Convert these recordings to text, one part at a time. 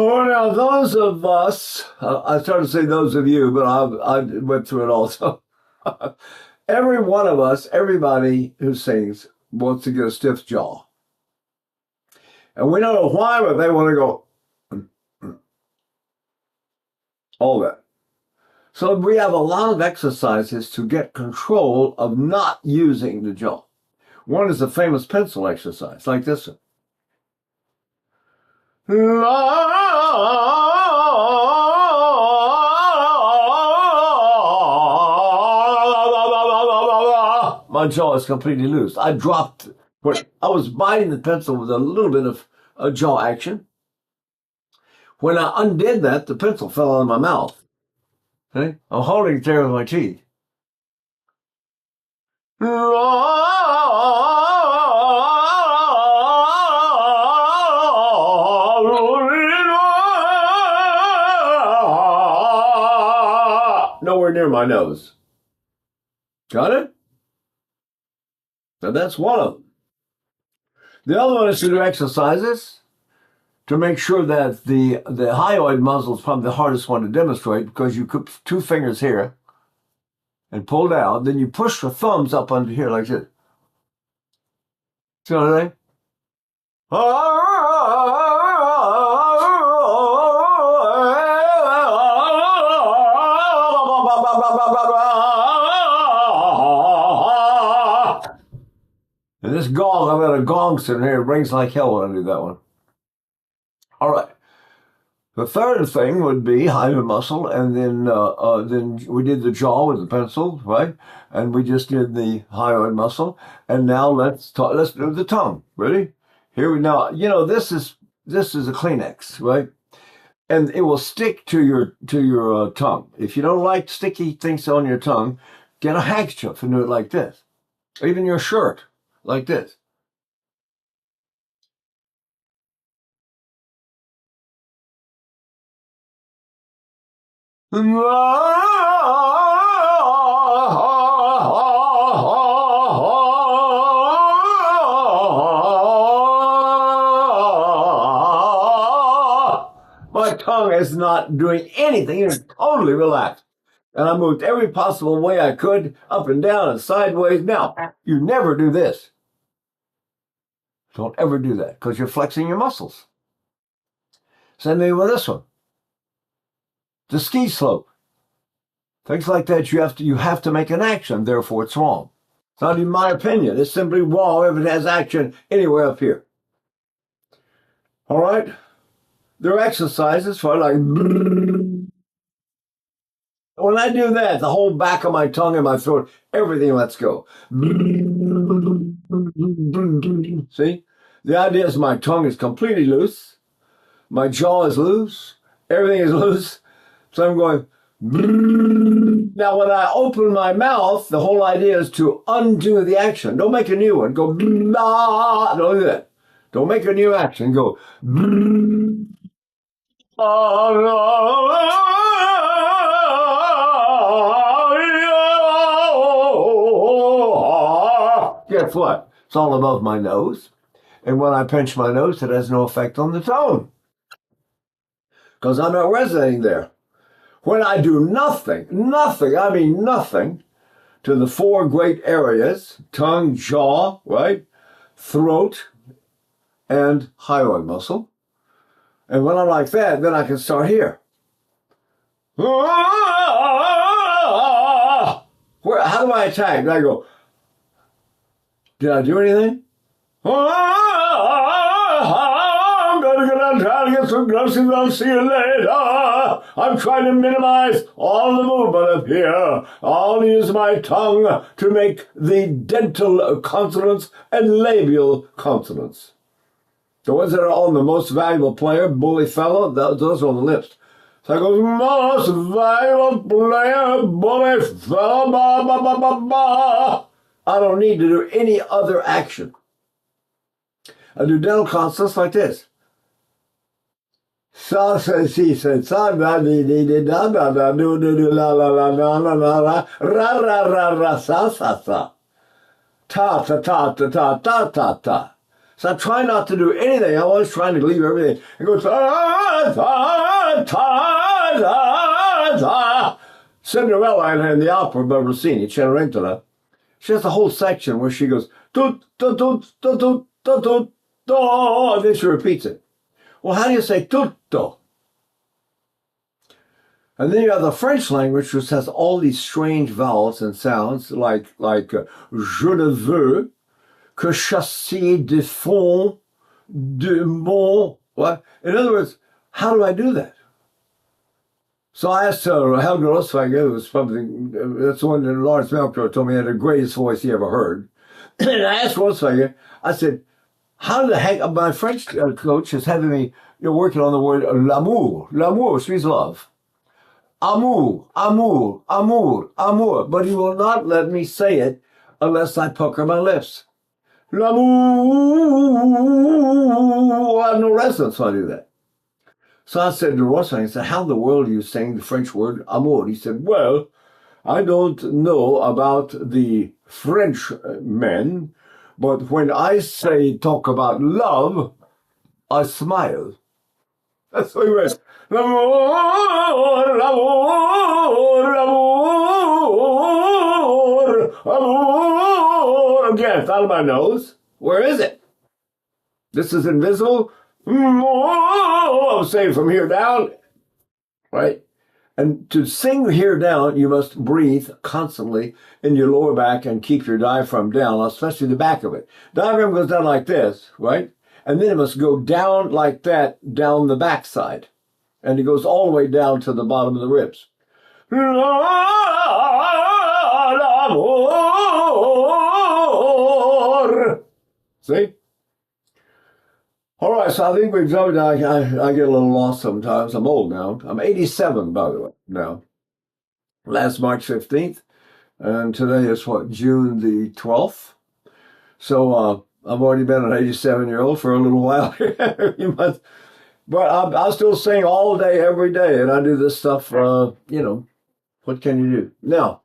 Oh, now those of us, I started to say those of you, but I went through it also. Every one of us, everybody who sings wants to get a stiff jaw. And we don't know why, but they want to go, all that. So we have a lot of exercises to get control of not using the jaw. One is the famous pencil exercise, like this one. My jaw is completely loose. I dropped. I was biting the pencil with a little bit of jaw action. When I undid that, the pencil fell out of my mouth. Okay? I'm holding it there with my teeth. Nowhere near my nose. Got it? So that's one of them. The other one is to do exercises to make sure that the hyoid muscle is probably the hardest one to demonstrate, because you put two fingers here and pull down, then you push the thumbs up under here like this. See what I mean? And this gong, I've got a gong sitting here. It rings like hell when I do that one. All right. The third thing would be hyoid muscle, and then we did the jaw with the pencil, right? And we just did the hyoid muscle. And now let's do the tongue. Ready? Here we now. You know, this is a Kleenex, right? And it will stick to your tongue. If you don't like sticky things on your tongue, get a handkerchief and do it like this. Or even your shirt, like this. My tongue is not doing anything. It's totally relaxed. And I moved every possible way I could, up and down and sideways. Now, you never do this. Don't ever do that, because you're flexing your muscles. Same thing with this one. The ski slope. Things like that, you have to make an action, therefore it's wrong. It's not even my opinion. It's simply wrong if it has action anywhere up here. All right? There are exercises for like... When I do that, the whole back of my tongue and my throat, everything lets go. See? The idea is my tongue is completely loose. My jaw is loose. Everything is loose. So I'm going... Now, when I open my mouth, the whole idea is to undo the action. Don't make a new one. Go... Don't do that. Don't make a new action. Go... Guess what? It's all above my nose. And when I pinch my nose, it has no effect on the tone, because I'm not resonating there. When I do nothing, I mean nothing, to the four great areas, tongue, jaw, right, throat, and hyoid muscle. And when I'm like that, then I can start here. How do I attack? I go, did I do anything? I'm going to get out and get some groceries. I'll see you later. I'm trying to minimize all the movement up here. I'll use my tongue to make the dental consonants and labial consonants. The ones that are on the most valuable player, bully fellow, those are on the lips. So I go, most valuable player, bully fellow, ba, ba, ba, ba, ba. I don't need to do any other action. I do dental consonants like this. Sa, sa, si, sa, sa, da, di, di, di, da, da, da, do, do, do, la, la, la, la, la, la, la, ra, ra, ra, ra, sa, sa, sa. Ta, ta, ta, ta, ta, ta, ta, ta. So I try not to do anything. I'm always trying to leave everything. It goes, ta, ta, ta, ta, ta. Cinderella in the opera of Rossini, Cenerentola, she has a whole section where she goes, toot, toot, toot, toot, toot, toot, toot, toot, and then she repeats it. Well, how do you say tutto? And then you have the French language, which has all these strange vowels and sounds, like je ne veux que chasser de fond de mon. What? In other words, how do I do that? So I asked Helga Roswager, who's probably, that's the one that Lawrence Melchior told me had the greatest voice he ever heard. And I asked Roswager, I said, how the heck, my French coach is having me working on the word l'amour. L'amour, which means love. Amour, amour, amour, amour. But he will not let me say it unless I pucker my lips. L'amour. I have no resonance when I do that. So I said to Ross, I said, how in the world are you saying the French word amour? He said, well, I don't know about the French men, but when I talk about love, I smile. That's what he was. L'amour, l'amour, l'amour, amour. Again, it's out of my nose. Where is it? This is invisible. I'm saying from here down, right? And to sing here down, you must breathe constantly in your lower back and keep your diaphragm down, especially the back of it. Diaphragm goes down like this, right? And then it must go down like that, down the backside. And it goes all the way down to the bottom of the ribs. See? All right, so I think we've done. I get a little lost sometimes. I'm old now. I'm 87, by the way, now. Last March 15th, and today is what, June the 12th? So I've already been an 87-year-old for a little while. But I'll still sing all day, every day, and I do this stuff, what can you do? Now,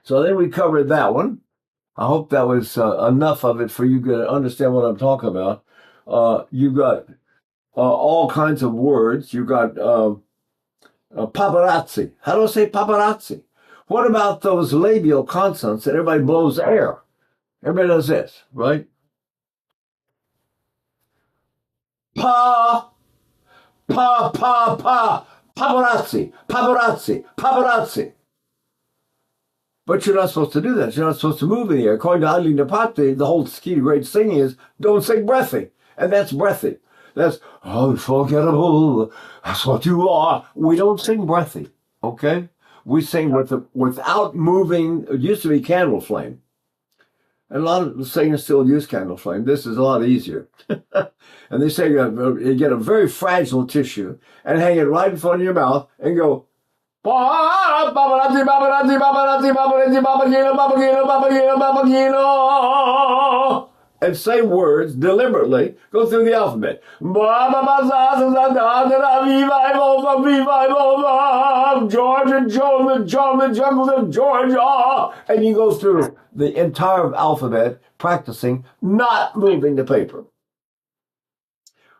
so then we covered that one. I hope that was enough of it for you to understand what I'm talking about. You've got all kinds of words. You've got paparazzi. How do I say paparazzi? What about those labial consonants that everybody blows air? Everybody does this, right? Pa, pa, pa, pa, paparazzi, paparazzi, paparazzi. But you're not supposed to do that. You're not supposed to move in the air. According to Ali Napati, the whole key to great singing is don't sing breathy. And that's breathy. That's unforgettable. That's what you are. We don't sing breathy, okay? We sing without moving. It used to be candle flame. And a lot of singers still use candle flame. This is a lot easier. And they say you get a very fragile tissue and hang it right in front of your mouth and go, and say words deliberately, go through the alphabet. George and Joe, the jungle of Georgia. And you go through the entire alphabet practicing, not moving the paper.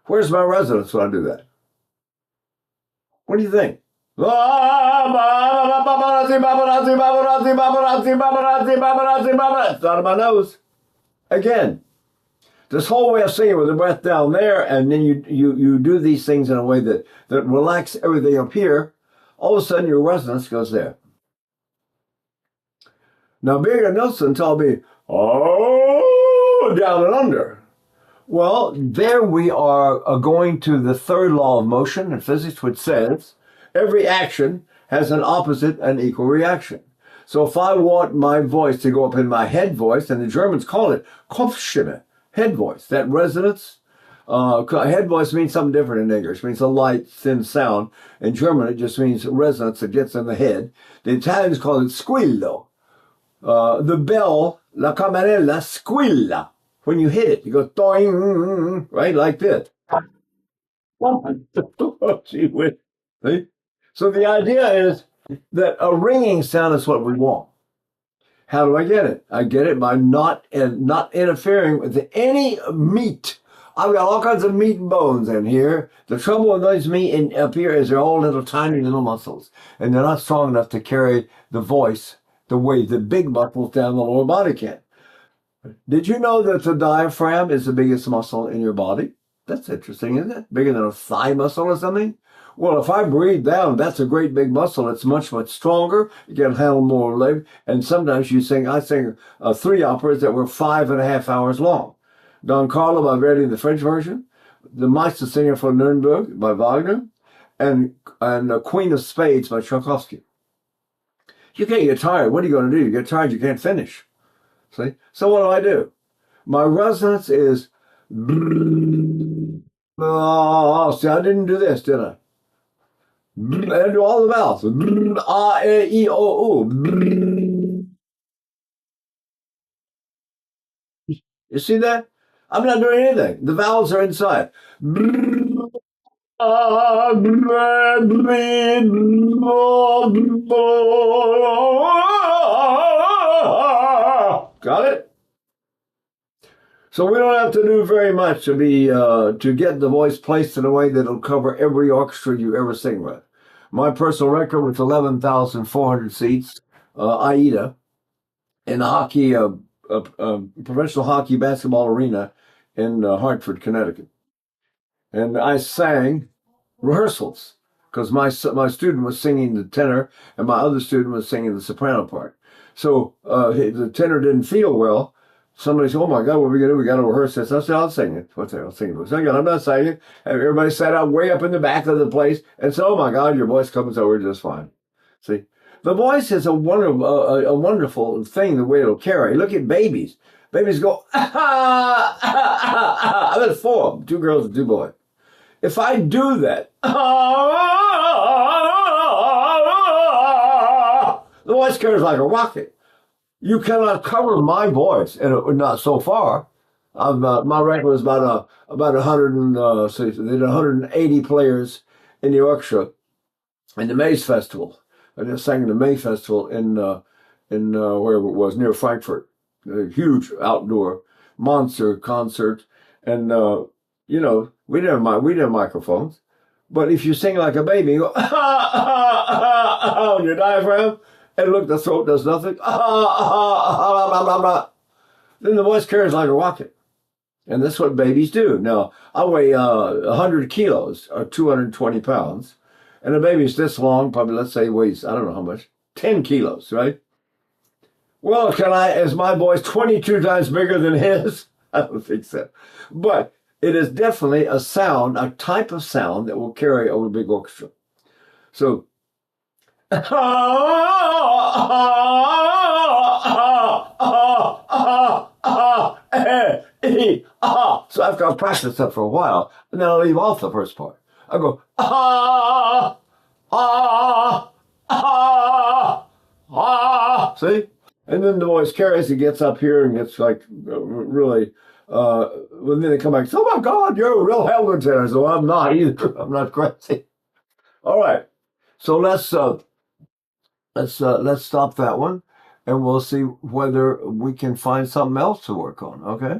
Where's my resonance when I do that? What do you think? It's out of my nose. Again, this whole way of singing with the breath down there, and then you do these things in a way that relax everything up here, all of a sudden your resonance goes there. Now, Birger Nilsson told me, oh, down and under. Well, there we are going to the third law of motion in physics, which says every action has an opposite and equal reaction. So if I want my voice to go up in my head voice, and the Germans call it Kopfstimme, head voice, that resonance. Head voice means something different in English. It means a light, thin sound. In German, it just means resonance that gets in the head. The Italians call it squillo. The bell, la campanella, squilla. When you hit it, you go doing, right, like this. See? So the idea is that a ringing sound is what we want. How do I get it? I get it by not interfering with any meat. I've got all kinds of meat and bones in here. The trouble with those meat up here is they're all little tiny little muscles, and they're not strong enough to carry the voice the way the big muscles down the lower body can. Did you know that the diaphragm is the biggest muscle in your body? That's interesting, isn't it? Bigger than a thigh muscle or something? Well, if I breathe down, that's a great big muscle. It's much, much stronger. You can handle more leg. And sometimes I sing 3 operas that were 5.5 hours long. Don Carlo by Verdi, the French version. The Meistersinger von Nuremberg by Wagner. And Queen of Spades by Tchaikovsky. You can't get tired. What are you going to do? You get tired, you can't finish. See? So what do? My resonance is... Oh, see, I didn't do this, did I? I do all the vowels. A, E, I, O, U. You see that? I'm not doing anything. The vowels are inside. Got it? So we don't have to do very much to get the voice placed in a way that'll cover every orchestra you ever sing with. My personal record was 11,400 seats, AIDA, in a hockey, professional hockey basketball arena in Hartford, Connecticut. And I sang rehearsals because my student was singing the tenor and my other student was singing the soprano part. So the tenor didn't feel well. Somebody said, "Oh my God, what are we gonna do? We got to rehearse this." I said, "I'll sing it." What's that? I'll sing it. So again, I'm not singing. And everybody sat out way up in the back of the place and said, "Oh my God, your voice comes over just fine." See, the voice is a wonderful thing. The way it'll carry. Look at babies. Babies go, ah, ah, ah, ah. I've got 4, 2 girls and 2 boys. If I do that, the voice carries like a rocket. You cannot cover my voice, and not so far. My record was about 180 players in the orchestra in the Maze Festival. I just sang in the May Festival in where it was near Frankfurt. A huge outdoor monster concert, and we didn't have microphones. But if you sing like a baby, you go on your diaphragm. And look, the throat does nothing. Then the voice carries like a rocket. And that's what babies do. Now, I weigh 100 kilos, or 220 pounds. And a baby's this long, probably, let's say, weighs, I don't know how much, 10 kilos, right? Well, is my voice 22 times bigger than his? I don't think so. But it is definitely a sound, a type of sound that will carry over a big orchestra. So, so I've got to practice that for a while, and then I'll leave off the first part. I go see, and then the voice carries. It gets up here and gets like really. When then they come back, oh my God, you're a real Helden tenor. So I'm not either. I'm not crazy. All right, so let's stop that one, and we'll see whether we can find something else to work on. Okay.